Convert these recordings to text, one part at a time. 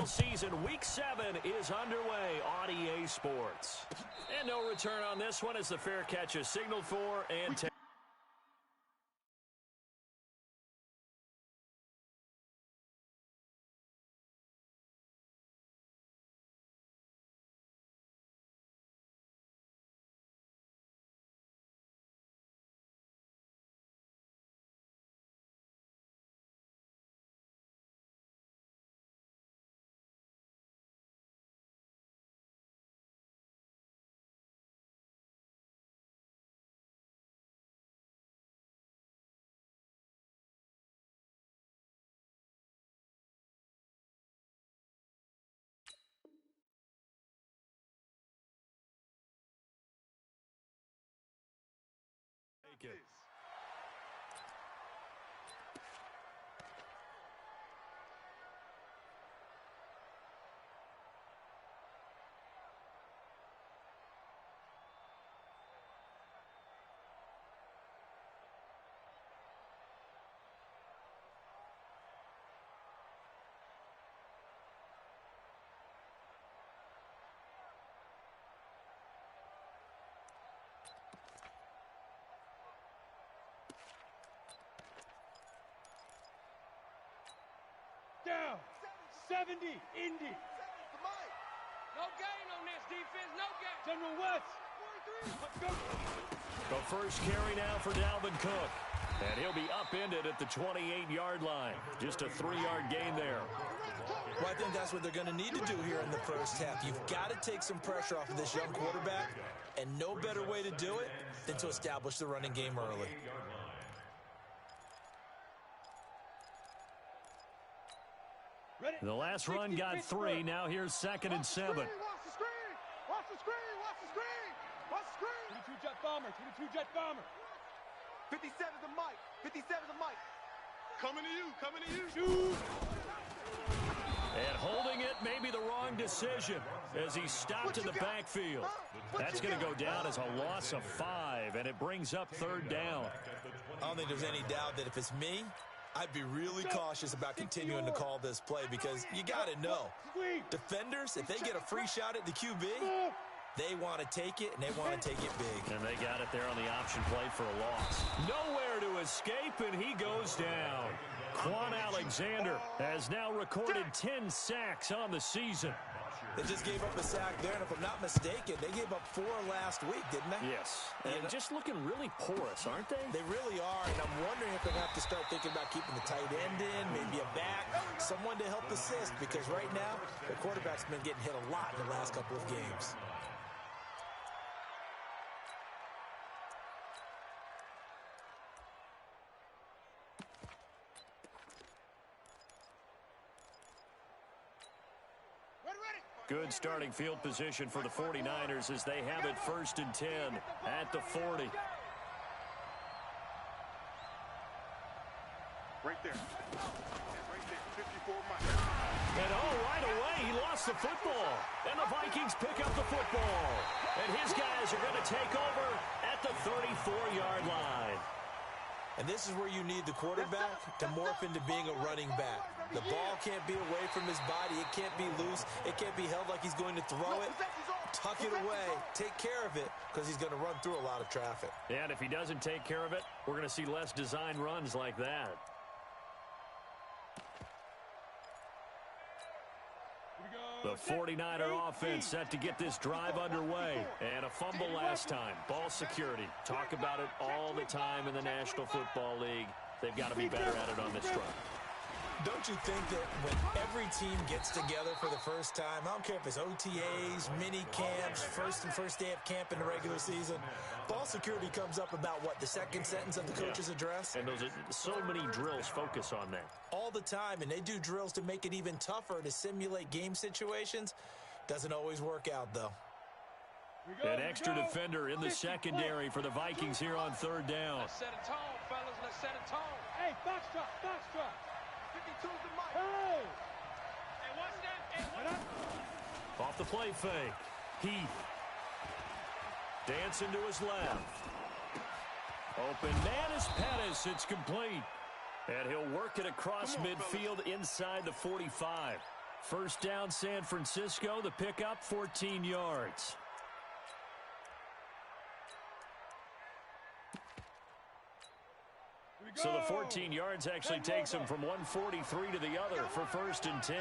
NFL season, Week 7 is underway on EA Sports. And no return on this one as the fair catch is signaled for and taken. Take it. Down. 70. Indy. No gain on this defense. No gain. General West. 43. Let's go. The first carry now for Dalvin Cook. And he'll be upended at the 28-yard line. Just a 3-yard gain there. Well, I think that's what they're going to need to do here in the first half. You've got to take some pressure off of this young quarterback, and no better way to do it than to establish the running game early. The last run got 3. Now here's 2nd and 7. Watch the screen. Watch the screen. Watch the screen. Watch the screen. 22 jet bomber. 22 jet bomber. 57's the mic. 57's the mic. Coming to you. Coming to you. Shoot. And holding it may be the wrong decision as he stopped in the backfield. That's going to go down as a loss of 5, and it brings up 3rd down. I don't think there's any doubt that if it's me, I'd be really cautious about continuing to call this play because you got to know, defenders, if they get a free shot at the QB, they want to take it, and they want to take it big. And they got it there on the option play for a loss. Nowhere to escape, and he goes down. Quan Alexander has now recorded 10 sacks on the season. They just gave up a sack there, and if I'm not mistaken, they gave up 4 last week, didn't they? Yes, and just looking really porous, aren't they? They really are, and I'm wondering if they're going to have to start thinking about keeping the tight end in, maybe a back, someone to help assist, because right now, the quarterback's been getting hit a lot in the last couple of games. Good starting field position for the 49ers as they have it 1st and 10 at the 40. Right there. Right there. 54 mic. And right away, he lost the football. And the Vikings pick up the football. And his guys are going to take over at the 34-yard line. And this is where you need the quarterback to morph into being a running back. The ball can't be away from his body. It can't be loose. It can't be held like he's going to throw it. Tuck it away. Take care of it because he's going to run through a lot of traffic. And if he doesn't take care of it, we're going to see less design runs like that. The 49er offense set to get this drive underway. And a fumble last time. Ball security. Talk about it all the time in the National Football League. They've got to be better at it on this front. Don't you think that when every team gets together for the first time, I don't care if it's OTAs, mini camps, first day of camp in the regular season, ball security comes up about, what, the second sentence of the coach's address? And those are so many drills focus on that. All the time, and they do drills to make it even tougher to simulate game situations. Doesn't always work out, though. An extra defender in the secondary for the Vikings here on 3rd down. Let's set a tone, fellas. Let's set a tone. Hey, foxtrot, foxtrot. 52's the mic. Hey! Hey, what's that? Hey, Off the play fake. Heath. Dancing to his left. Open man is Pettis. It's complete. And he'll work it across midfield inside the 45. First down, San Francisco. The pickup, 14 yards. So the 14 yards actually takes him from 143 to the other for 1st and 10.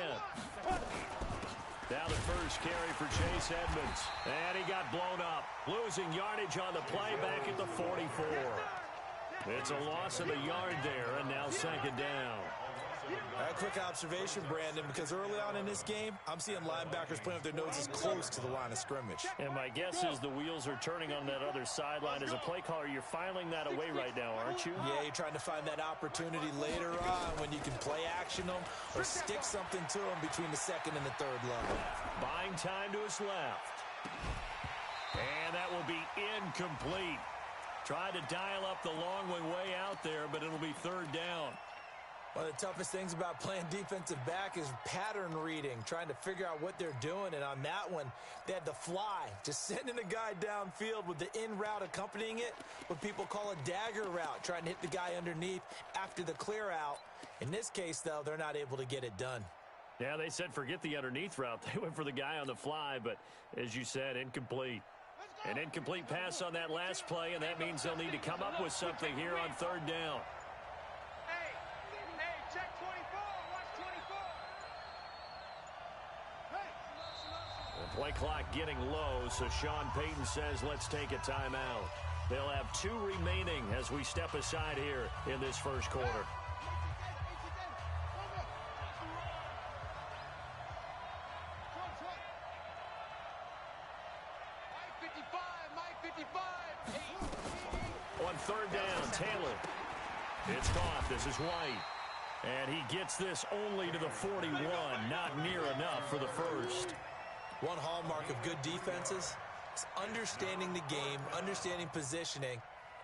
Now the first carry for Chase Edmonds. And he got blown up. Losing yardage on the play back at the 44. It's a loss of a yard there, and now 2nd down. A quick observation, Brandon, because early on in this game, I'm seeing linebackers playing with their noses close to the line of scrimmage. And my guess is the wheels are turning on that other sideline. As a play caller, you're filing that away right now, aren't you? Yeah, you're trying to find that opportunity later on when you can play action them or stick something to them between the 2nd and the 3rd level. Buying time to his left. And that will be incomplete. Tried to dial up the long one way out there, but it'll be 3rd down. One of the toughest things about playing defensive back is pattern reading, trying to figure out what they're doing. And on that one, they had the fly, just sending a guy downfield with the in route accompanying it, what people call a dagger route, trying to hit the guy underneath after the clear out. In this case, though, they're not able to get it done. Yeah, they said forget the underneath route. They went for the guy on the fly, but as you said, incomplete. An incomplete pass on that last play, and that means they'll need to come up with something here on 3rd down. Play clock getting low, so Sean Payton says let's take a timeout. They'll have 2 remaining as we step aside here in this 1st quarter. On 3rd down, Taylor. It's caught. This is White. And he gets this only to the 41. Not near enough for the 1st. One hallmark of good defenses is understanding the game, understanding positioning,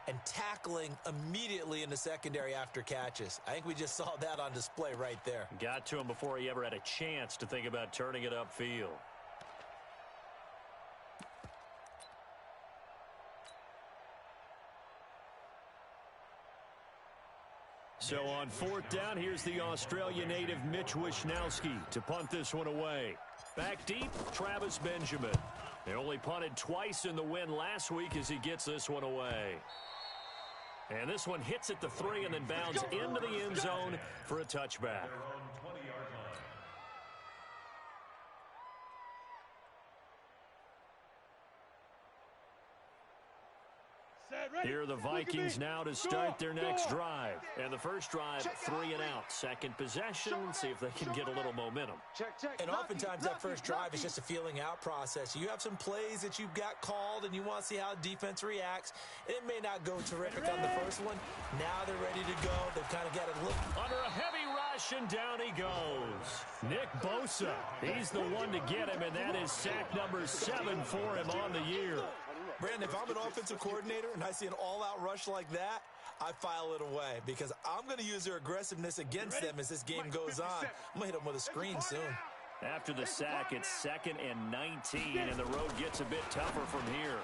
and tackling immediately in the secondary after catches. I think we just saw that on display right there. Got to him before he ever had a chance to think about turning it upfield. So on 4th down, here's the Australia native Mitch Wishnowsky to punt this one away. Back deep, Travis Benjamin. They only punted twice in the win last week as he gets this one away. And this one hits at the 3 and then bounds into the end zone for a touchback. Here are the Vikings now to start their next drive. And the first drive, 3 and out. Second possession, see if they can get a little momentum. And oftentimes that first drive is just a feeling out process. You have some plays that you've got called and you want to see how defense reacts. It may not go terrific on the first one. Now they're ready to go. They've kind of got to look. Under a heavy rush, and down he goes. Nick Bosa, he's the one to get him, and that is sack number 7 for him on the year. Brandon, if I'm an offensive coordinator and I see an all-out rush like that, I file it away because I'm going to use their aggressiveness against them as this game goes on. I'm going to hit them with a screen soon. After the sack, it's 2nd and 19, and the road gets a bit tougher from here.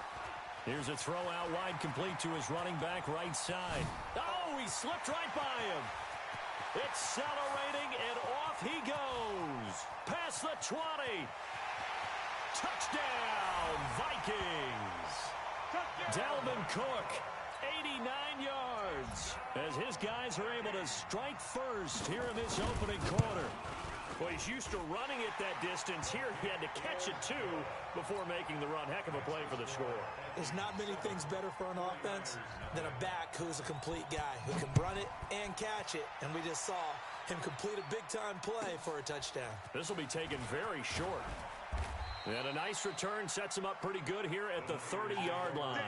Here's a throw out wide, complete to his running back right side. Oh, he slipped right by him. Accelerating, and off he goes. Past the 20. Touchdown, Vikings. Dalvin Cook, 89 yards, as his guys are able to strike first here in this opening quarter. Well, he's used to running it that distance. Here he had to catch it, too, before making the run. Heck of a play for the score. There's not many things better for an offense than a back who's a complete guy who can run it and catch it. And we just saw him complete a big-time play for a touchdown. This will be taken very short. And a nice return sets him up pretty good here at the 30-yard line.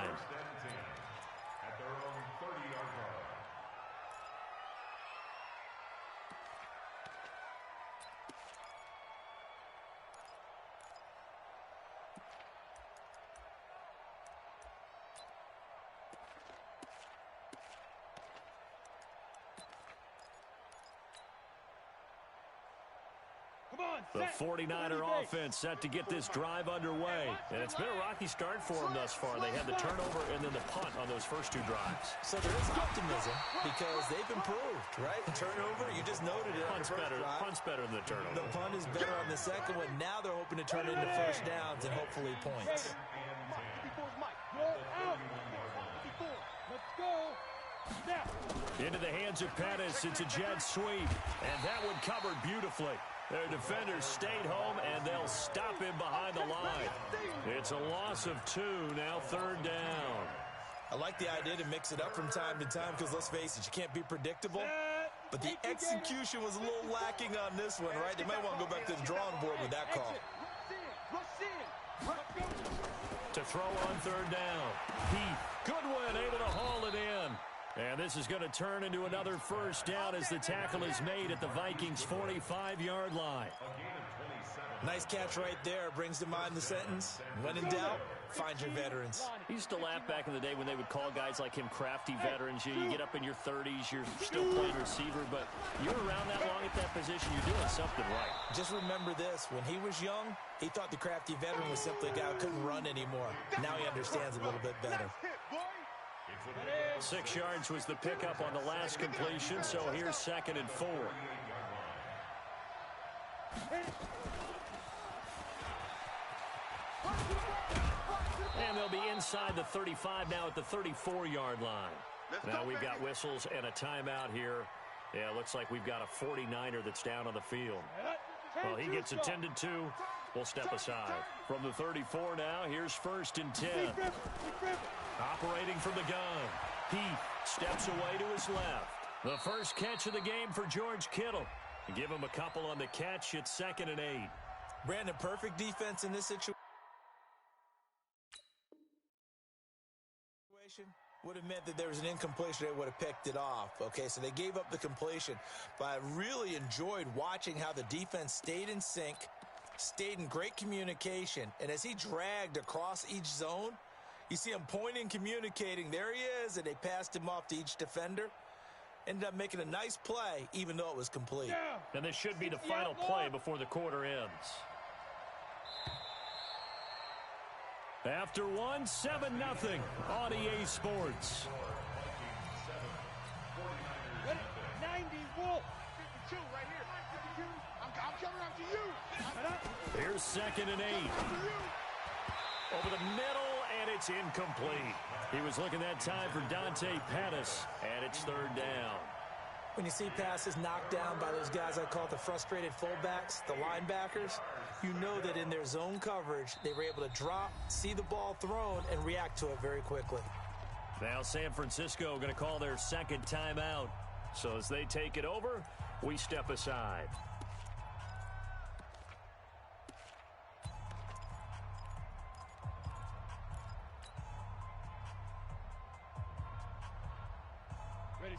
The 49er offense set to get this drive underway. And it's been a rocky start for them thus far. They had the turnover and then the punt on those first 2 drives. So there is optimism because they've improved, right? The turnover, you just noted it. Punt's better than the turnover. The punt is better on the second one. Now they're hoping to turn it into first downs and hopefully points. Let's go. Snap. Into the hands of Pettis. It's a jet sweep. And that one covered beautifully. Their defenders stayed home, and they'll stop him behind the line. It's a loss of 2, now 3rd down. I like the idea to mix it up from time to time because, let's face it, you can't be predictable. But the execution was a little lacking on this one, right? They might want to go back to the drawing board with that call. To throw on 3rd down. Heath, Goodwin able to haul it in. And this is going to turn into another first down as the tackle is made at the Vikings' 45-yard line. Nice catch right there. Brings to mind the sentence, when in doubt, find your veterans. He used to laugh back in the day when they would call guys like him crafty veterans. You get up in your 30s, you're still playing receiver, but you're around that long at that position, you're doing something right. Just remember this. When he was young, he thought the crafty veteran was simply a guy who couldn't run anymore. Now he understands a little bit better. 6 yards was the pickup on the last completion, so here's 2nd and 4. And they'll be inside the 35 now at the 34-yard line. Now we've got whistles and a timeout here. Yeah, looks like we've got a 49er that's down on the field. Well, he gets attended to. We'll step aside. From the 34 now, here's 1st and 10. Operating from the gun. Heath steps away to his left. The first catch of the game for George Kittle. Give him a couple on the catch. It's 2nd and 8. Brandon, perfect defense in this situation would have meant that there was an incompletion. They would have picked it off. Okay, so they gave up the completion. But I really enjoyed watching how the defense stayed in sync, stayed in great communication. And as he dragged across each zone, you see him pointing, communicating. There he is, and they passed him off to each defender. Ended up making a nice play, even though it was complete. And this should be the final play before the quarter ends. After 1, 7-0 on EA Sports. 90 Wolf. 52 right here. 52. I'm coming after you. Here's 2nd and 8. Over the middle, and it's incomplete. He was looking that time for Dante Pettis, and it's 3rd down. When you see passes knocked down by those guys I call the frustrated fullbacks, the linebackers, you know that in their zone coverage, they were able to drop, see the ball thrown, and react to it very quickly. Now San Francisco going to call their 2nd timeout. So as they take it over, we step aside.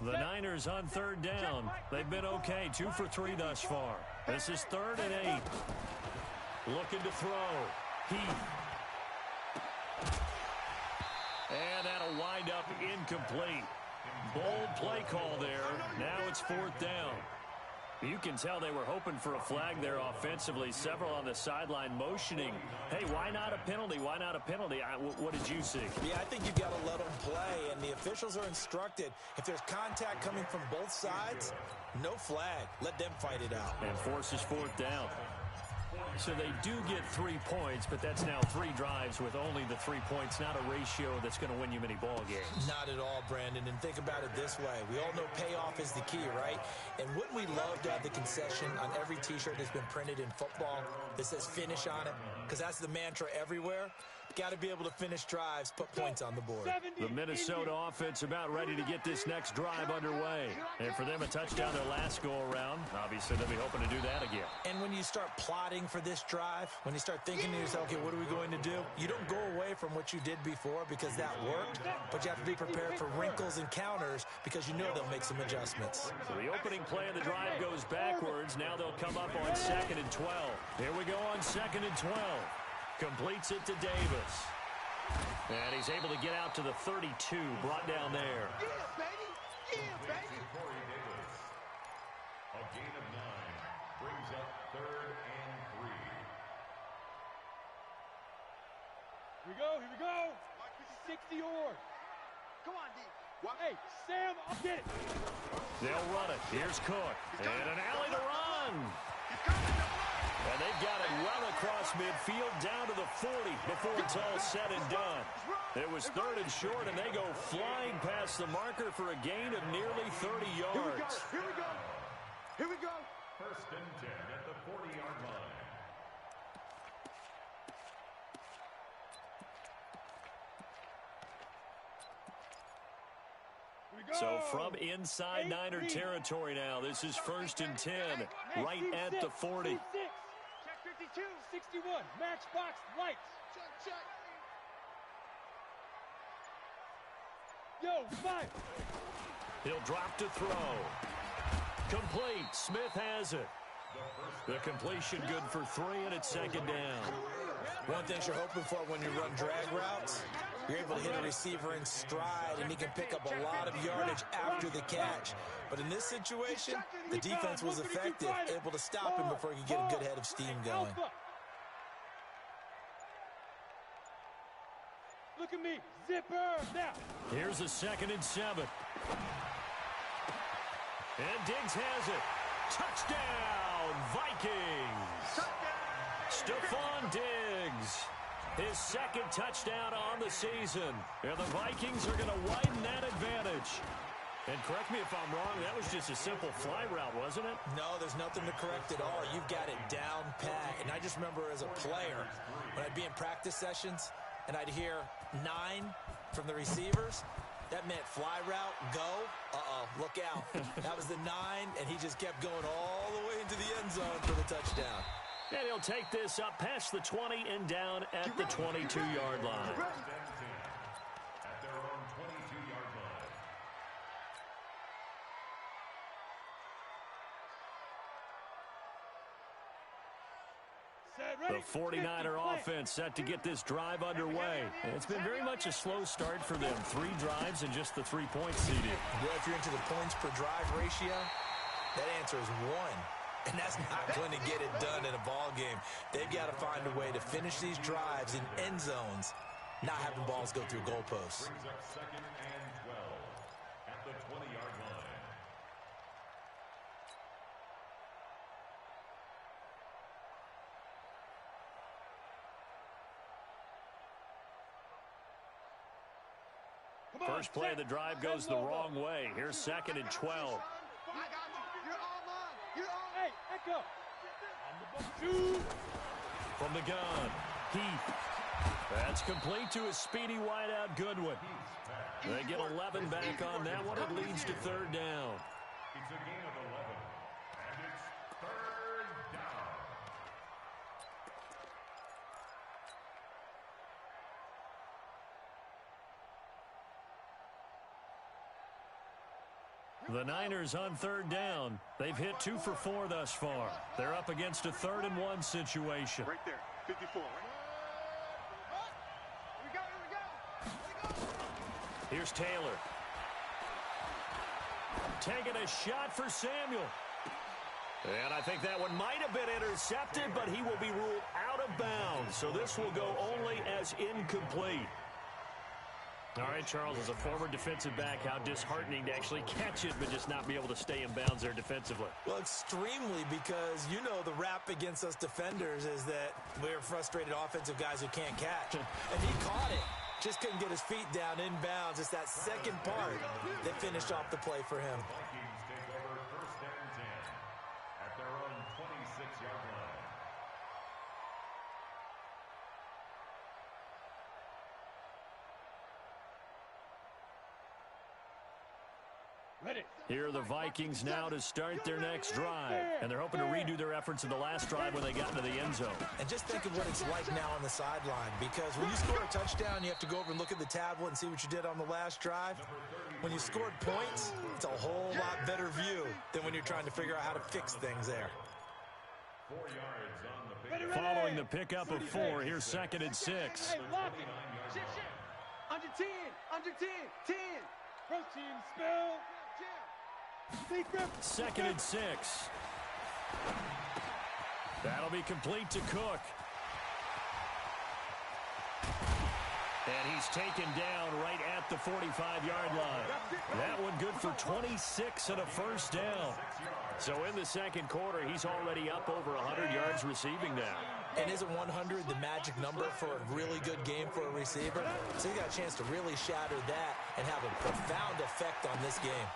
The Niners on 3rd down. They've been okay, 2 for 3 thus far. This is 3rd and 8. Looking to throw. Heath. And that'll wind up incomplete. Bold play call there. Now it's 4th down. You can tell they were hoping for a flag there offensively. Several on the sideline motioning. Hey, why not a penalty? Why not a penalty? What did you see? Yeah, I think you've got to let them play, and the officials are instructed. If there's contact coming from both sides, no flag. Let them fight it out. And forces 4th down. So they do get 3 points, but that's now 3 drives with only the 3 points, not a ratio that's going to win you many ball games. Not at all, Brandon, and think about it this way. We all know payoff is the key, right? And wouldn't we love to have the concession on every T-shirt that's been printed in football that says finish on it? Because that's the mantra everywhere. Got to be able to finish drives, put points on the board. The Minnesota offense about ready to get this next drive underway. And for them, a touchdown their last go-around. Obviously, they'll be hoping to do that again. And when you start plotting for this drive, when you start thinking to yourself, okay, what are we going to do? You don't go away from what you did before because that worked, but you have to be prepared for wrinkles and counters because you know they'll make some adjustments. So the opening play of the drive goes backwards. Now they'll come up on 2nd and 12. Here we go on 2nd and 12. Completes it to Davis. And he's able to get out to the 32, brought down there. Yeah, baby. Yeah, baby. brings up 3rd and 3. Here we go. 60 yours. Come on, D. Hey, Sam, I'll get it. They'll run it. Here's Cook. And an alley to run. And they've got it well across midfield down to the 40 before it's all said and done. It was 3rd and short, and they go flying past the marker for a gain of nearly 30 yards. Here we go. 1st and 10 at the 40-yard line. So from inside Niner territory now, this is 1st and 10, right at the 40. Check 52, 61, matchbox lights. Check. Yo, 5. He'll drop to throw. Complete. Smith has it. The completion good for 3, and it's 2nd down. One thing you're hoping for when you run drag routes, you're able to hit a receiver in stride, and he can pick up a lot of yardage after the catch. But in this situation, the defense was effective, able to stop him before he could get a good head of steam going. Look at me. Zipper. Now. Here's a 2nd and 7. And Diggs has it. Touchdown, Vikings. Stephon Diggs. His 2nd touchdown on the season. And the Vikings are going to widen that advantage. And correct me if I'm wrong, that was just a simple fly route, wasn't it? No, there's nothing to correct at all. You've got it down pat. And I just remember as a player, when I'd be in practice sessions, and I'd hear 9 from the receivers, that meant fly route, go, look out. That was the 9, and he just kept going all the way into the end zone for the touchdown. And he'll take this up past the 20 and down at the 22-yard line. At their own 22-yard line. The 49er offense set to get this drive underway. And it's been very much a slow start for them. 3 drives and just the 3 points seeded. Well, if you're into the points per drive ratio, that answer is 1. And that's not going to get it done in a ball game. They've got to find a way to finish these drives in end zones, not having balls go through goalposts. Brings up 2nd and 12 at the 20-yard line. First play of the drive goes the wrong way. Here's 2nd and 12. I got you. You're all mine. You're all Hey, Echo. On the ball. Shoot. From the gun, Heath. That's complete to a speedy wideout Goodwin. They get 11 back on that one. It leads to 3rd down. It's a gain of 11, and it's 3rd down. The Niners on 3rd down. They've hit 2 for 4 thus far. They're up against a 3rd and 1 situation. right there. 54. Here we go. Here's Taylor. Taking a shot for Samuel. And I think that one might have been intercepted, but he will be ruled out of bounds. So this will go only as incomplete. All right, Charles, as a former defensive back, how disheartening to actually catch it but just not be able to stay in bounds there defensively. Well, extremely, because you know the rap against us defenders is that we're frustrated offensive guys who can't catch. And he caught it. Just couldn't get his feet down in bounds. It's that second part that finished off the play for him. Vikings take over 1st and 10 at their own 26-yard line. Ready. Here are the Vikings now to start their next drive. And they're hoping to redo their efforts in the last drive when they got into the end zone. And just think of what it's like now on the sideline, because when you score a touchdown, you have to go over and look at the tablet and see what you did on the last drive. When you scored points, it's a whole lot better view than when you're trying to figure out how to fix things there. 4 yards on the pick. Following the pickup of 4, here's 2nd and 6. Hey, lock it. Under 10. Under 10. 10. Protein spill. Second and 6. That'll be complete to Cook. And he's taken down right at the 45-yard line. That one good for 26 and a first down. So in the second quarter, he's already up over 100 yards receiving now. And isn't 100 the magic number for a really good game for a receiver? So he got a chance to really shatter that and have a profound effect on this game.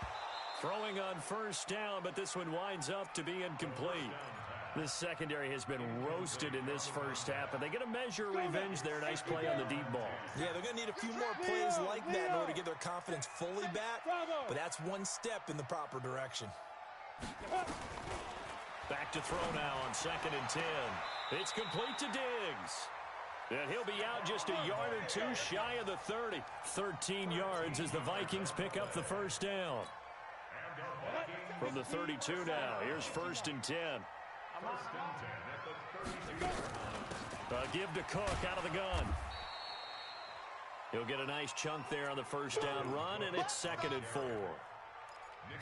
Throwing on first down, but this one winds up to be incomplete. This secondary has been roasted in this first half, and they get a measure of revenge there. Nice play on the deep ball. Yeah, they're going to need a few more plays like that in order to get their confidence fully back, but that's one step in the proper direction. Back to throw now on 2nd and 10. It's complete to Diggs. And he'll be out just a yard or two shy of the 30. 13 yards as the Vikings pick up the first down. From the 32 now, here's 1st and 10. Give to Cook out of the gun. He'll get a nice chunk there on the first down run, and it's 2nd and 4.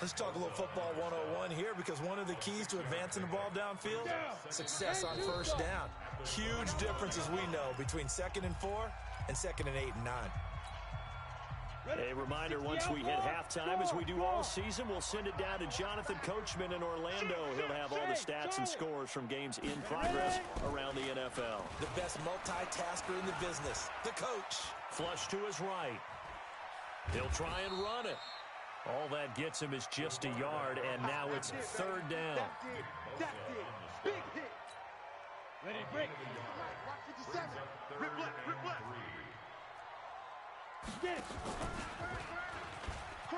Let's talk a little football 101 here, because one of the keys to advancing the ball downfield, success on first down. Huge differences we know between 2nd and 4 and 2nd and 8 and 9. A reminder, once we hit halftime, as we do all season, we'll send it down to Jonathan Coachman in Orlando. He'll have all the stats and scores from games in progress around the NFL. The best multitasker in the business, the coach. Flush to his right. He'll try and run it. All that gets him is just a yard, and now it's 3rd down. That's it. Big hit. Ready, break. Watch 57. Rip left, rip left. Get it.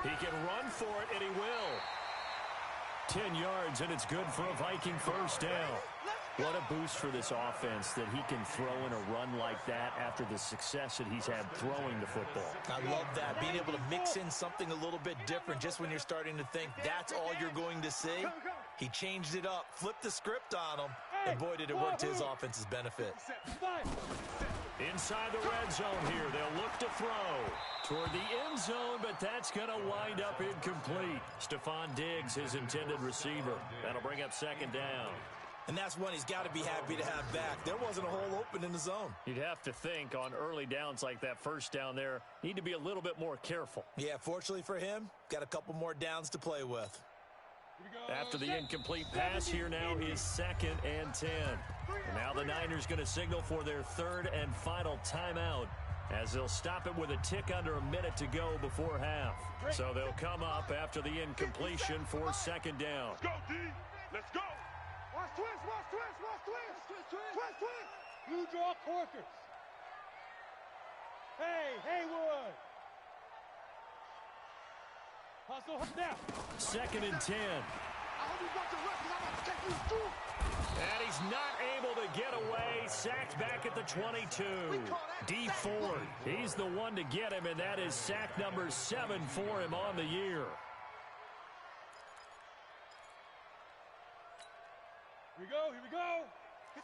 He can run for it, and he will. 10 yards, and it's good for a Viking first down. What a boost for this offense that he can throw in a run like that after the success that he's had throwing the football. I love that, being able to mix in something a little bit different just when you're starting to think that's all you're going to see. He changed it up, flipped the script on him, and boy, did it work to his offense's benefit. Inside the red zone here, they'll look to throw toward the end zone, but that's going to wind up incomplete. Stephon Diggs, his intended receiver. That'll bring up 2nd down. And that's one he's got to be happy to have back. There wasn't a hole open in the zone. You'd have to think on early downs like that first down there, need to be a little bit more careful. Yeah, fortunately for him, got a couple more downs to play with. After the incomplete pass, here now is 2nd and 10. And now the Niners going to signal for their 3rd and final timeout, as they'll stop it with a tick under a minute to go before half. So they'll come up after the incompletion for 2nd down. Let's go, D. Let's go. Watch twist, watch twist, watch twist. Twist, twist. Blue draw Corkers. Hey, Haywood. Hustle now. 2nd and 10. I hope you got the rest, and I'm about to take you through. And he's not able to get away. Sacked back at the 22. D Ford, he's the one to get him, and that is sack number 7 for him on the year. Here we go.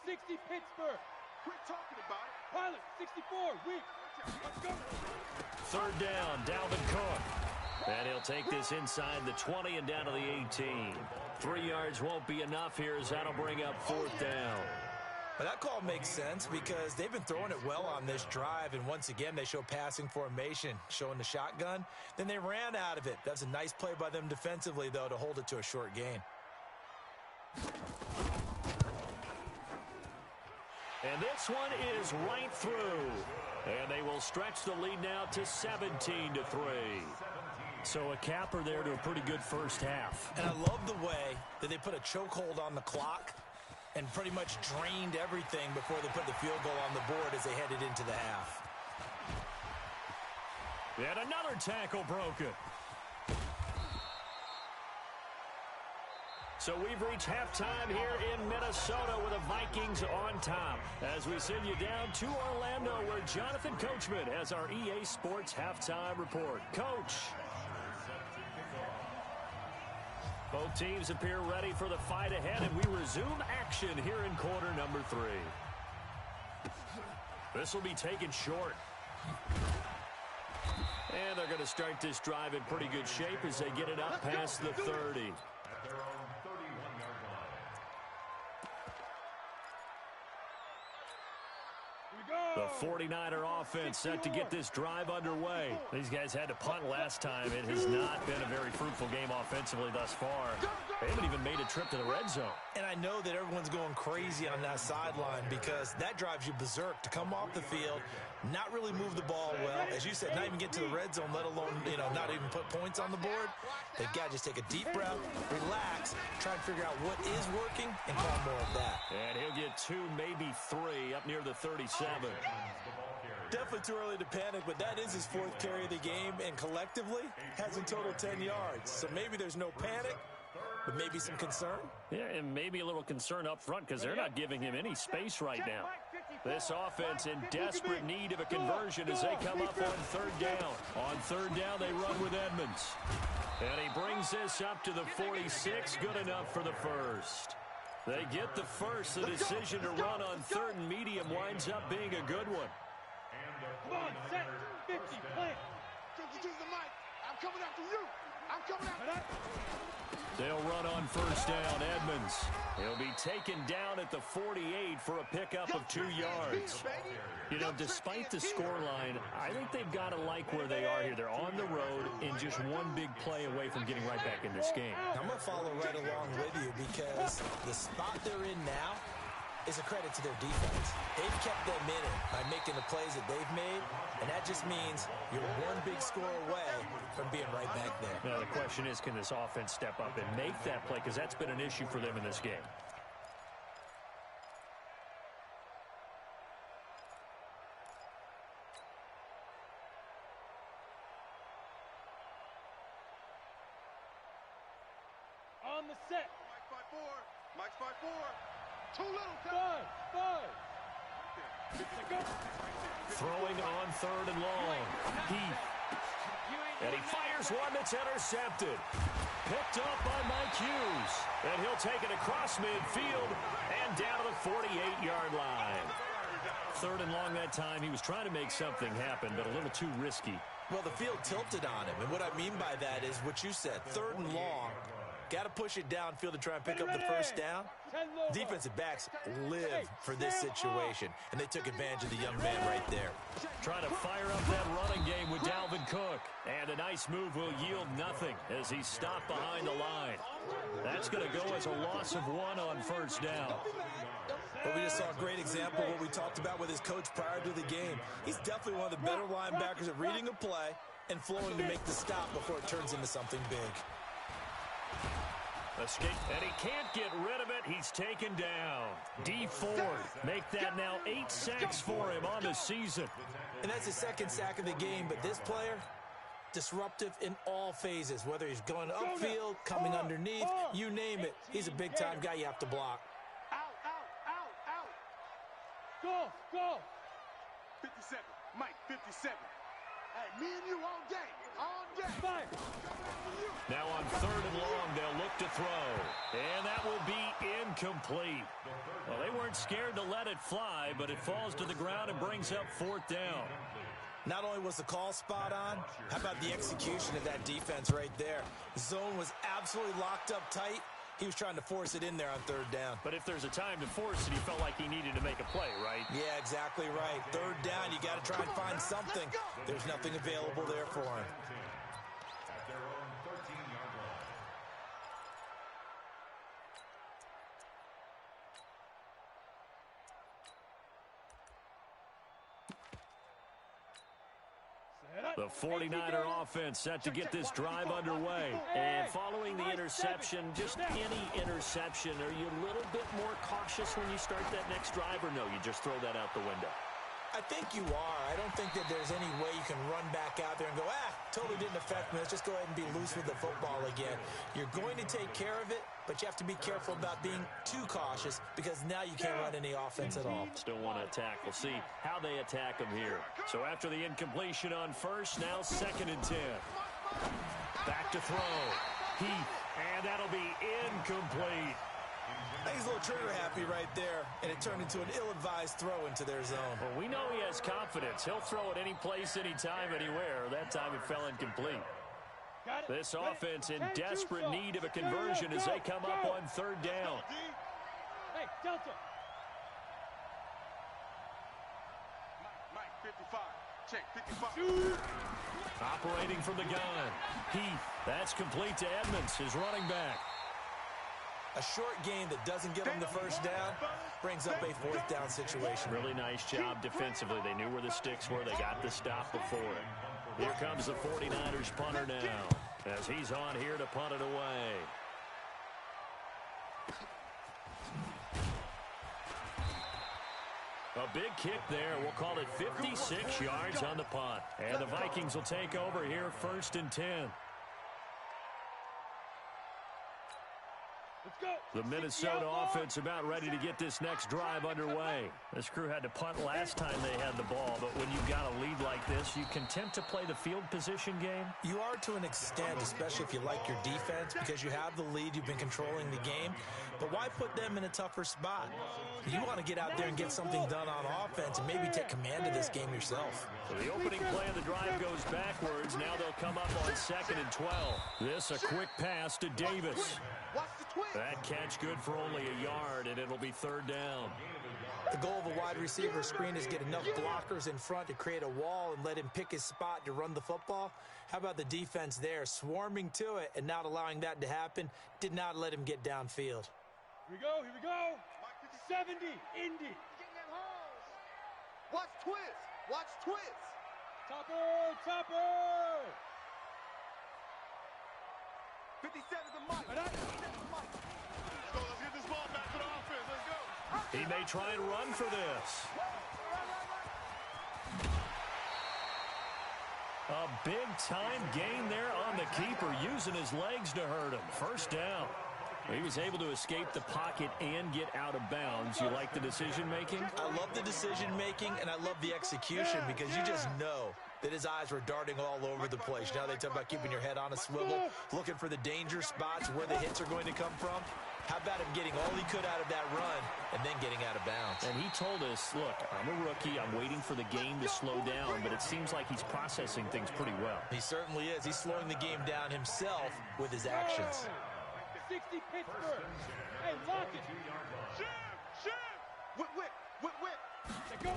60 Pittsburgh. Quit talking about it. Pilot, 64, weak. Let's go. 3rd down, Dalvin Cook. And he'll take this inside the 20 and down to the 18. 3 yards won't be enough here, as that'll bring up 4th down. But that call makes sense because they've been throwing it well on this drive, and once again they show passing formation, showing the shotgun. Then they ran out of it. That's a nice play by them defensively, though, to hold it to a short gain. And this one is right through. And they will stretch the lead now to 17-3. So a capper there to a pretty good first half. And I love the way that they put a chokehold on the clock and pretty much drained everything before they put the field goal on the board as they headed into the half. And another tackle broken. So we've reached halftime here in Minnesota with the Vikings on top, as we send you down to Orlando, where Jonathan Coachman has our EA Sports halftime report. Coach. Both teams appear ready for the fight ahead, and we resume action here in quarter number 3. This will be taken short. And they're going to start this drive in pretty good shape as they get it up past the 30. The 49er offense set to get this drive underway. These guys had to punt last time. It has not been a very fruitful game offensively thus far. They haven't even made a trip to the red zone. And I know that everyone's going crazy on that sideline because that drives you berserk to come off the field, not really move the ball well. As you said, not even get to the red zone, let alone, not even put points on the board. They've got to just take a deep breath, relax, try and figure out what is working, and call more of that. And he'll get 2, maybe 3 up near the 37. Definitely too early to panic, but that is his 4th carry of the game, and collectively has in total 10 yards. So maybe there's no panic, but maybe some concern. Yeah, and maybe a little concern up front because they're not giving him any space right now. This offense in desperate need of a conversion as they come up on 3rd down. On 3rd down, they run with Edmonds. And he brings this up to the 46, good enough for the first. They get the first. The decision to run on 3rd and medium winds up being a good one. Come on, set, 50, plant. Use the mic. I'm coming after you. I'm coming after you. They'll run on 1st down. Edmonds. He'll be taken down at the 48 for a pickup of 2 yards. Despite the scoreline, I think they've got to like where they are here. They're on the road and just one big play away from getting right back in this game. I'm going to follow right along with you because the spot they're in now is a credit to their defense. They've kept them in it by making the plays that they've made, and that just means you're one big score away from being right back there. Now, the question is, can this offense step up and make that play? Because that's been an issue for them in this game. On the set. Mike's by 4. Mike's by 4. Too little. 5. Throwing on 3rd and long. Heath. And he fires one that's intercepted. Picked up by Mike Hughes. And he'll take it across midfield and down to the 48-yard line. 3rd and long that time. He was trying to make something happen, but a little too risky. Well, the field tilted on him, and what I mean by that is what you said, 3rd and long. Got to push it downfield to try and pick up the first down. Defensive backs live for this situation, and they took advantage of the young man right there. Trying to fire up that running game with Dalvin Cook. And a nice move will yield nothing as he's stopped behind the line. That's going to go as a loss of 1 on 1st down. But we just saw a great example of what we talked about with his coach prior to the game. He's definitely one of the better linebackers at reading a play and flowing to make the stop before it turns into something big. Escape, and he can't get rid of it. He's taken down. D Ford make that now 8 sacks for him on the season. And that's his 2nd sack of the game, but this player, disruptive in all phases, whether he's going upfield, coming underneath, you name it. He's a big-time guy you have to block. Out. Go. 57. Mike, 57. Hey, me and you all day. Fire. Now on 3rd and long, they'll look to throw. And that will be incomplete. Well, they weren't scared to let it fly, but it falls to the ground and brings up 4th down. Not only was the call spot on, how about the execution of that defense right there? The zone was absolutely locked up tight. He was trying to force it in there on 3rd down. But if there's a time to force it, he felt like he needed to make a play, right? Yeah, exactly right. 3rd down, you got to try and find something. There's nothing available there for him. At their own 13-yard line. The 49er offense set to get this drive underway. And following the interception, just any interception, are you a little bit more cautious when you start that next drive, or no, you just throw that out the window? I think you are. I don't think that there's any way you can run back out there and go, totally didn't affect me. Let's just go ahead and be loose with the football again. You're going to take care of it, but you have to be careful about being too cautious because now you can't run any offense at all. Still want to attack. We'll see how they attack them here. So after the incompletion on 1st, now 2nd and 10. Back to throw. Heath, and that'll be incomplete. I think he's a little trigger happy right there, and it turned into an ill-advised throw into their zone. Well, we know he has confidence. He'll throw it any place, anytime, anywhere. That time it fell incomplete. This offense in desperate need of a conversion as they come up on 3rd down. Hey, Delta. 55. Check 55. Shoot. Operating from the gun. Heath. That's complete to Edmonds, his running back. A short game that doesn't get them the first down brings up a fourth down situation. Really nice job defensively. They knew where the sticks were. They got the stop before it. Here comes the 49ers punter now, as he's on here to punt it away. A big kick there. We'll call it 56 yards on the punt. And the Vikings will take over here, 1st and 10. Let's go. The Minnesota offense about ready to get this next drive underway. This crew had to punt last time they had the ball, but when you've got a lead like this, you can tempt to play the field position game. You are to an extent, especially if you like your defense, because you have the lead, you've been controlling the game. But why put them in a tougher spot? You want to get out there and get something done on offense and maybe take command of this game yourself. So the opening play of the drive goes backwards. Now they'll come up on 2nd and 12. This a quick pass to Davis. That catch good for only a yard, and it'll be 3rd down. The goal of a wide receiver screen is get enough blockers in front to create a wall and let him pick his spot to run the football. How about the defense there, swarming to it and not allowing that to happen? Did not let him get downfield. Here we go. Here we go. 70. Indy. Watch twist. Watch twist. Topper. Topper. 57 to Mike. Right up. Let's go. Let's get this ball back to the offense. Let's go. He may try and run for this. A big-time gain there on the keeper, using his legs to hurt him. 1st down. He was able to escape the pocket and get out of bounds. You like the decision-making? I love the decision-making, and I love the execution because you just know that his eyes were darting all over the place. Now they talk about keeping your head on a swivel, looking for the danger spots where the hits are going to come from. How about him getting all he could out of that run and then getting out of bounds? And he told us, look, I'm a rookie. I'm waiting for the game to slow down, but it seems like he's processing things pretty well. He certainly is. He's slowing the game down himself with his actions. 60 Pittsburgh. Hey, lock it. Shim. Whip. Let go.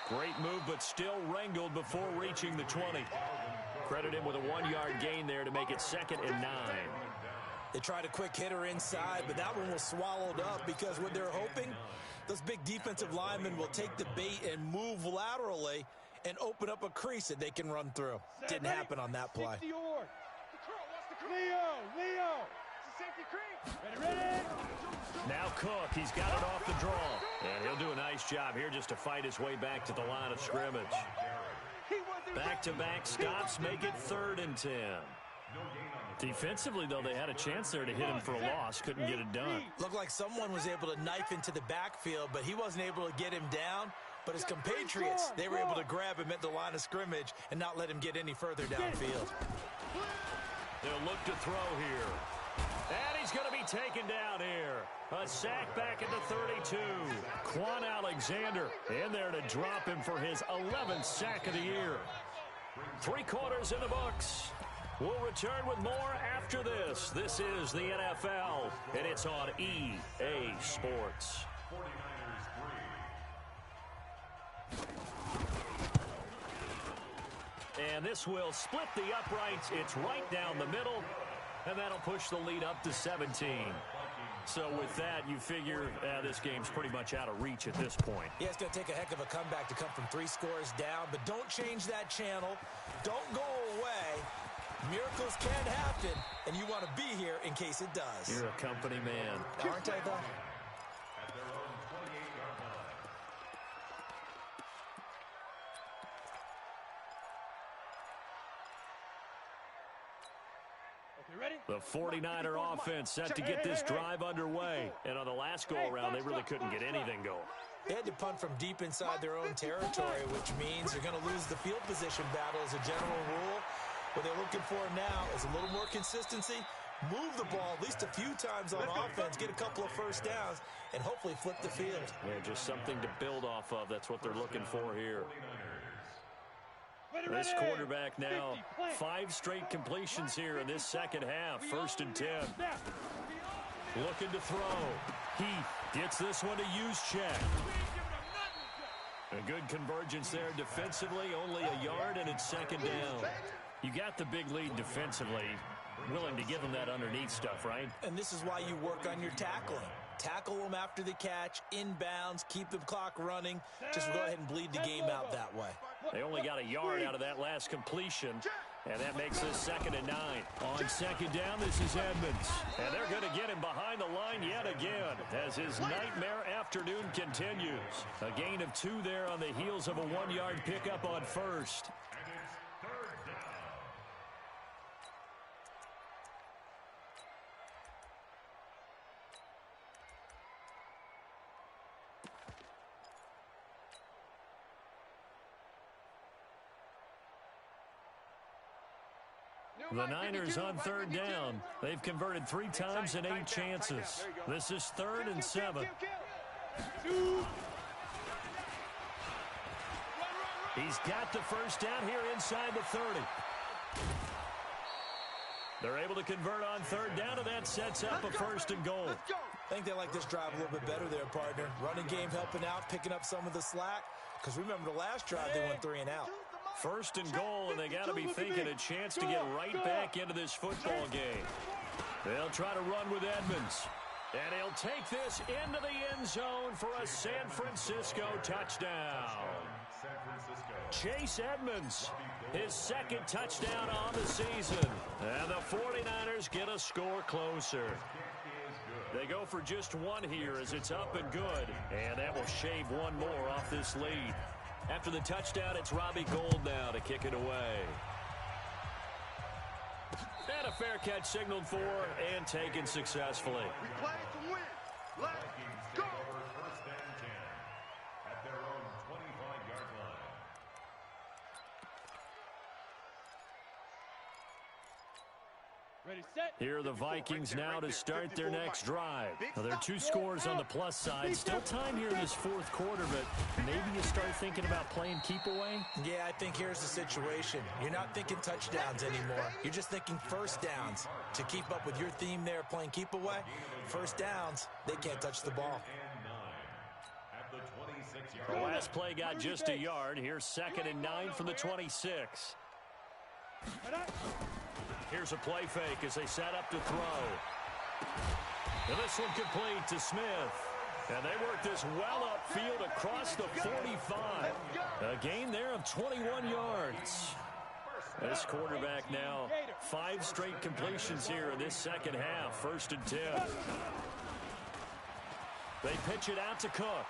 Great move, but still wrangled before reaching the 20. Credit him with a 1-yard gain there to make it 2nd and 9. They tried a quick hitter inside, but that one was swallowed up because what they're hoping, those big defensive linemen will take the bait and move laterally and open up a crease that they can run through. Didn't happen on that play. Leo. Ready. Now Cook, he's got it off the draw. And he'll do a nice job here just to fight his way back to the line of scrimmage. Back-to-back stops make it 3rd and 10. Defensively, though, they had a chance there to hit him for a loss. Couldn't get it done. Looked like someone was able to knife into the backfield, but he wasn't able to get him down. But his compatriots, they were able to grab him at the line of scrimmage and not let him get any further downfield. They'll look to throw here. And he's going to be taken down here. A sack back at the 32. Quan Alexander in there to drop him for his 11th sack of the year. 3 quarters in the books. We'll return with more after this. This is the NFL, and it's on EA Sports. And this will split the uprights. It's right down the middle, and that'll push the lead up to 17. So with that, you figure this game's pretty much out of reach at this point. Yeah, it's going to take a heck of a comeback to come from 3 scores down, but don't change that channel. Don't go away. Miracles can happen, and you want to be here in case it does. You're a company man. Aren't I, though? The 49er offense set to get this drive underway. And on the last go-around, they really couldn't get anything going. They had to punt from deep inside their own territory, which means they're going to lose the field position battle as a general rule. What they're looking for now is a little more consistency, move the ball at least a few times on offense, get a couple of first downs, and hopefully flip the field. Yeah, just something to build off of. That's what they're looking for here. This quarterback now, 5 straight completions here in this second half. 1st and 10. Looking to throw. Heath gets this one to use check. A good convergence there defensively, only a yard, and it's second down. You got the big lead defensively. Willing to give them that underneath stuff, right? And this is why you work on your tackling. Tackle them after the catch, inbounds, keep the clock running. Just go ahead and bleed the game out that way. They only got a yard out of that last completion, and that makes this 2nd and 9. On second down, this is Edmonds. And they're going to get him behind the line yet again as his nightmare afternoon continues. A gain of 2 there on the heels of a 1-yard pickup on first. The Niners on 3rd down. They've converted 3 times in 8 chances. This is 3rd and 7. He's got the first down here inside the 30. They're able to convert on 3rd down, and that sets up a 1st and goal. I think they like this drive a little bit better there, partner. Running game helping out, picking up some of the slack. Because remember, the last drive, they went 3 and out. 1st and goal, and they got to be thinking a chance to get right back into this football game. They'll try to run with Edmonds. And he'll take this into the end zone for a San Francisco touchdown. Chase Edmonds, his 2nd touchdown on the season. And the 49ers get a score closer. They go for just 1 here as it's up and good. And that will shave 1 more off this lead. After the touchdown, it's Robbie Gould now to kick it away. And a fair catch signaled for and taken successfully. We play to win. Let's go. First and 10 at their own 25-yard line. Ready, set. Here are the Vikings now to start their next drive. Now, there are 2 scores on the plus side. Still time here in this 4th quarter, but maybe you start thinking about playing keep away? Yeah, I think here's the situation. You're not thinking touchdowns anymore. You're just thinking first downs. To keep up with your theme there, playing keep away, first downs, they can't touch the ball. The last play got just a yard. Here's 2nd and 9 from the 26. Here's a play fake as they set up to throw. And this one complete to Smith. And they work this well upfield across the 45. A gain there of 21 yards. This quarterback now 5 straight completions here in this second half. 1st and 10. They pitch it out to Cook.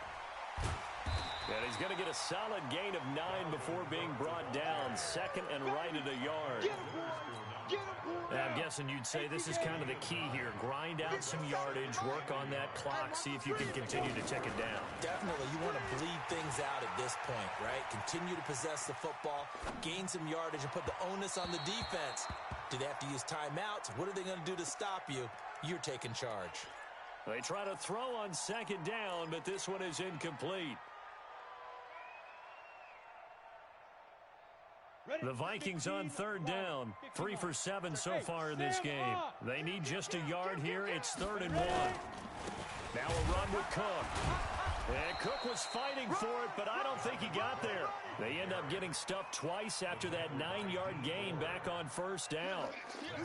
And he's going to get a solid gain of 9 before being brought down. 2nd and right at a yard. I'm guessing you'd say this is kind of the key here. Grind out some yardage, work on that clock, see if you can continue to tick it down. Definitely. You want to bleed things out at this point, right? Continue to possess the football, gain some yardage, and put the onus on the defense. Do they have to use timeouts? What are they going to do to stop you? You're taking charge. They try to throw on 2nd down, but this one is incomplete. The Vikings on 3rd down. 3 for 7 so far in this game. They need just a yard here. It's 3rd and 1. Now a run with Cook. And Cook was fighting for it, but I don't think he got there. They end up getting stuffed twice after that 9-yard gain back on 1st down.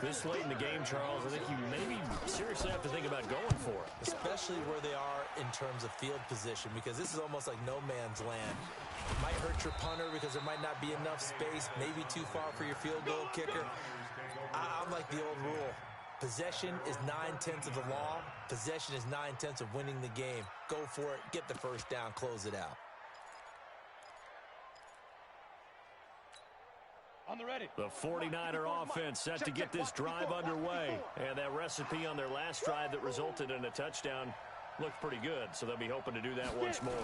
This late in the game, Charles, I think you maybe seriously have to think about going for it. Especially where they are in terms of field position, because this is almost like no man's land. Might hurt your punter because there might not be enough space, maybe too far for your field goal kicker. I'm like the old rule. Possession is 9/10 of the law. Possession is 9/10 of winning the game. Go for it. Get the first down. Close it out. On the ready. The 49er offense set to get this drive underway. And that recipe on their last drive that resulted in a touchdown looked pretty good, so they'll be hoping to do that once more.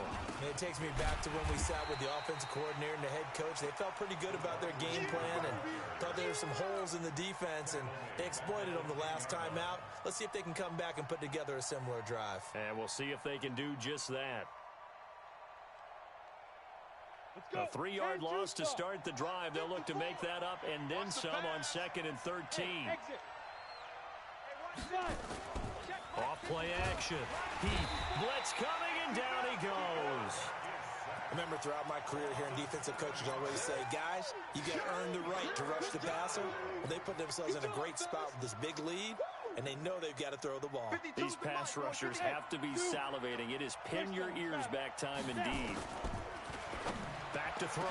It takes me back to when we sat with the offensive coordinator and the head coach. They felt pretty good about their game plan and thought there were some holes in the defense, and they exploited them the last time out. Let's see if they can come back and put together a similar drive. And we'll see if they can do just that. A 3-yard loss to start the drive. They'll look to make that up and then some on 2nd and 13. Off play action. Heat blitz coming, and down he goes. I remember throughout my career here in defensive coaches always say, guys, you got to earn the right to rush the passer. Well, they put themselves in a great spot with this big lead, and they know they've got to throw the ball. These pass rushers have to be salivating. It is pin your ears back time indeed. Back to throw.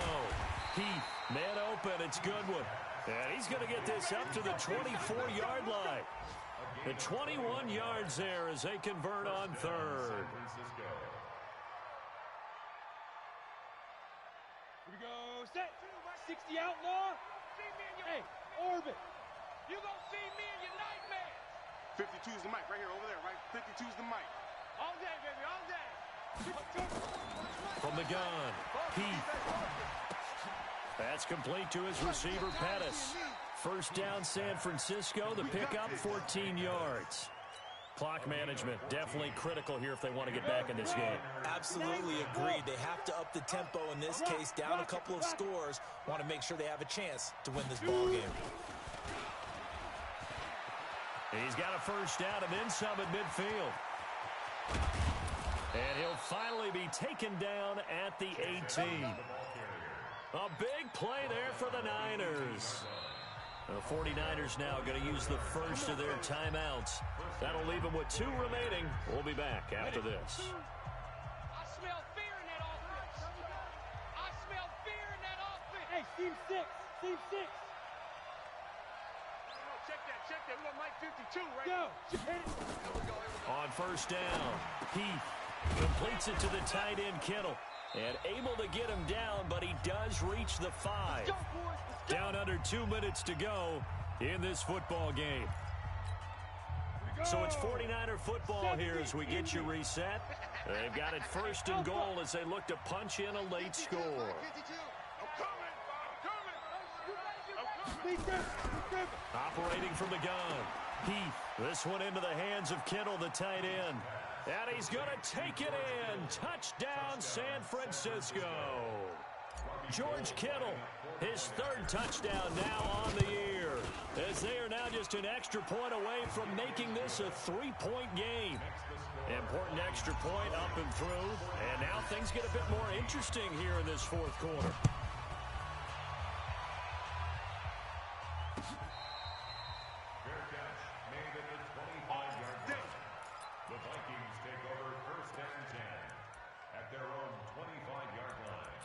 Heath, man open. It's Goodwin. And he's going to get this up to the 24-yard line. The 21 yards there as they convert on third. Here we go. Set. 60 outlaw. Hey, orbit. You gonna see me in your nightmares. 52 is the mic right here, over there, right? 52 is the mic. All day, baby, all day. From the gun, Heath. That's complete to his receiver, Pettis. First down, San Francisco. The pickup, 14 yards. Clock management, definitely critical here if they want to get back in this game. Absolutely agreed. They have to up the tempo in this case, down a couple of scores. Want to make sure they have a chance to win this ball game. He's got a first down and then some at midfield. And he'll finally be taken down at the 18. A big play there for the Niners. The 49ers now going to use the first of their timeouts. That'll leave them with 2 remaining. We'll be back after this. I smell fear in that offense. I smell fear in that offense. Hey, team 6. Team 6. Check that. We got Mike 52 right Go. now. On first down, Heath completes it to the tight end, Kittle. And able to get him down, but he does reach the 5. Down under 2 minutes to go in this football game. So it's 49er football here as we get you reset. They've got it first and goal as they look to punch in a late score. Operating from the gun, Heath. This one into the hands of Kittle, the tight end. And he's going to take it in. Touchdown, San Francisco. George Kittle, his 3rd touchdown now on the year, as they are now just an extra point away from making this a 3-point game. Important extra point up and through, and now things get a bit more interesting here in this 4th quarter. Fair catch made at the 25-yard line. The Vikings take over first and 10 at their own 25-yard line.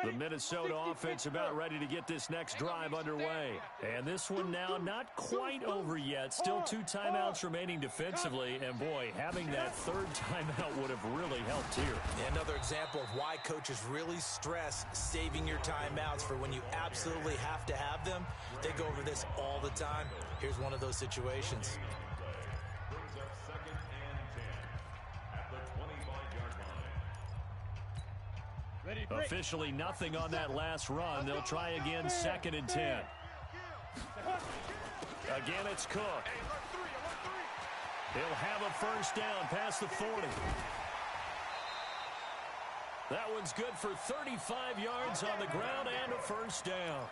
The Minnesota offense about ready to get this next drive underway. And this one now not quite over yet. Still 2 timeouts remaining defensively. And boy, having that 3rd timeout would have really helped here. Another example of why coaches really stress saving your timeouts for when you absolutely have to have them. They go over this all the time. Here's one of those situations. Brings up 2nd and 10 at the 25-yard line. Officially nothing on that last run. They'll try again 2nd and 10. Again, it's Cook. He'll have a first down past the 40. That one's good for 35 yards on the ground and a first down.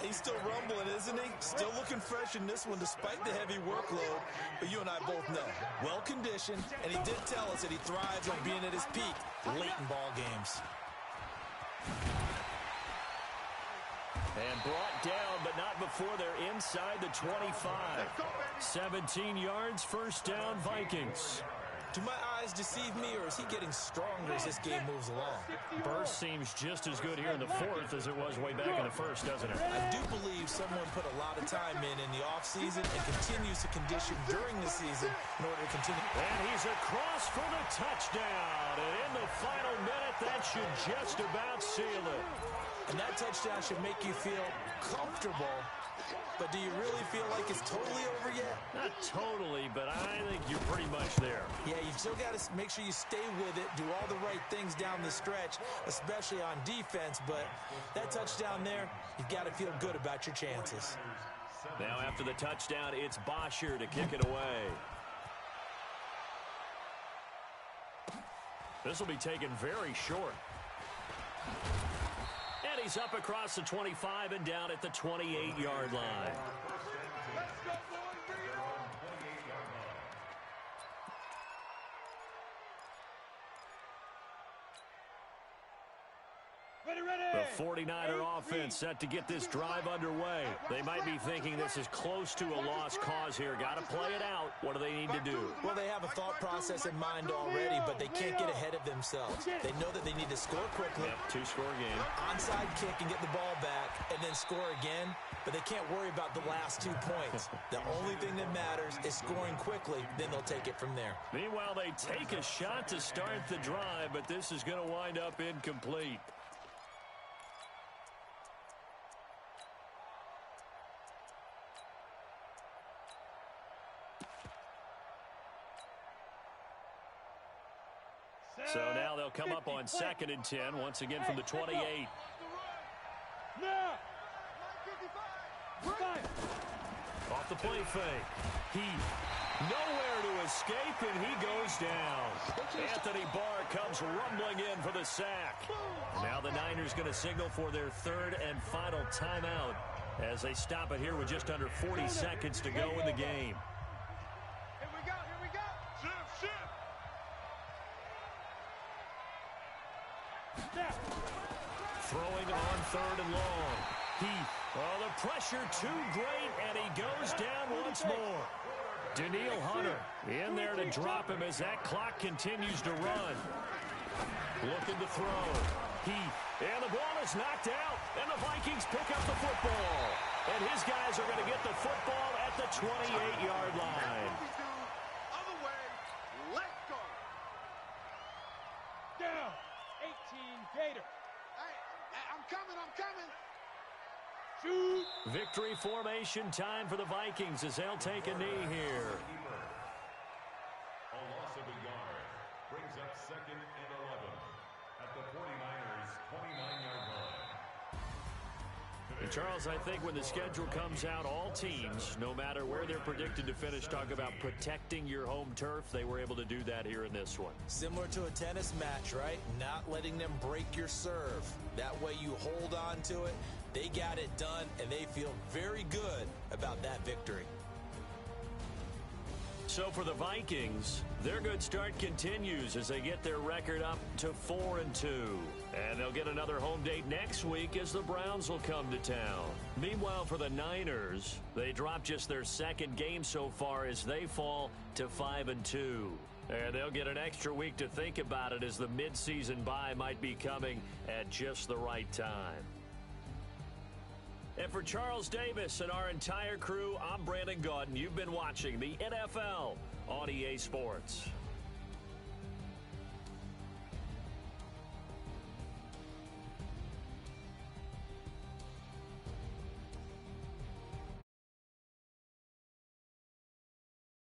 He's still rumbling, isn't he? Still looking fresh in this one despite the heavy workload. But you and I both know, well-conditioned, and he did tell us that he thrives on being at his peak late in ball games. And brought down, but not before they're inside the 25. 17 yards, first down, Vikings. Do my eyes deceive me, or is he getting stronger as this game moves along? Burst seems just as good here in the 4th as it was way back in the 1st, doesn't it? I do believe someone put a lot of time in the offseason and continues to condition during the season in order to continue. And he's across for the touchdown. And in the final minute, that should just about seal it. And that touchdown should make you feel comfortable. But do you really feel like it's totally over yet? Not totally, but I think you're pretty much there. Yeah, you've still got to make sure you stay with it, do all the right things down the stretch, especially on defense. But that touchdown there, you've got to feel good about your chances. Now after the touchdown, it's Bosher to kick it away. This will be taken very short. And he's up across the 25 and down at the 28-yard line. their own 28-yard line. The 49er offense set to get this drive underway. They might be thinking this is close to a lost cause here. Got to play it out. What do they need to do? Well, they have a thought process in mind already, but they can't get ahead of themselves. They know that they need to score quickly. Yep, two-score game. Onside kick and get the ball back, and then score again. But they can't worry about the last 2 points. The only thing that matters is scoring quickly. Then they'll take it from there. Meanwhile, they take a shot to start the drive, but this is going to wind up incomplete. So now they'll come up on 2nd and 10, once again from the 28. Now! Off the play fake. Heath, nowhere to escape, and he goes down. Anthony Barr comes rumbling in for the sack. Now the Niners going to signal for their 3rd and final timeout as they stop it here with just under 40 seconds to go in the game. Here we go, here we go. Shift. Throwing on 3rd and long. Heath, oh, the pressure too great, and he goes down once more. Daniil Hunter in there to drop him as that clock continues to run. Looking to throw. Heath, and the ball is knocked out, and the Vikings pick up the football. And his guys are going to get the football at the 28-yard line. Other way, let's go. Down. 18 Gator. Hey, I'm coming. Shoot. Victory formation time for the Vikings as they'll take a knee here. A loss of a yard brings up 2nd and 11 at the 49ers' 29-yard line. And Charles, I think when the schedule comes out, all teams, no matter where they're predicted to finish, talk about protecting your home turf. They were able to do that here in this one. Similar to a tennis match, right? Not letting them break your serve. That way you hold on to it. They got it done, and they feel very good about that victory. So for the Vikings, their good start continues as they get their record up to 4-2. And they'll get another home date next week as the Browns will come to town. Meanwhile, for the Niners, they drop just their 2nd game so far as they fall to 5-2. And they'll get an extra week to think about it as the midseason bye might be coming at just the right time. And for Charles Davis and our entire crew, I'm Brandon Gaudin. You've been watching the NFL on EA Sports.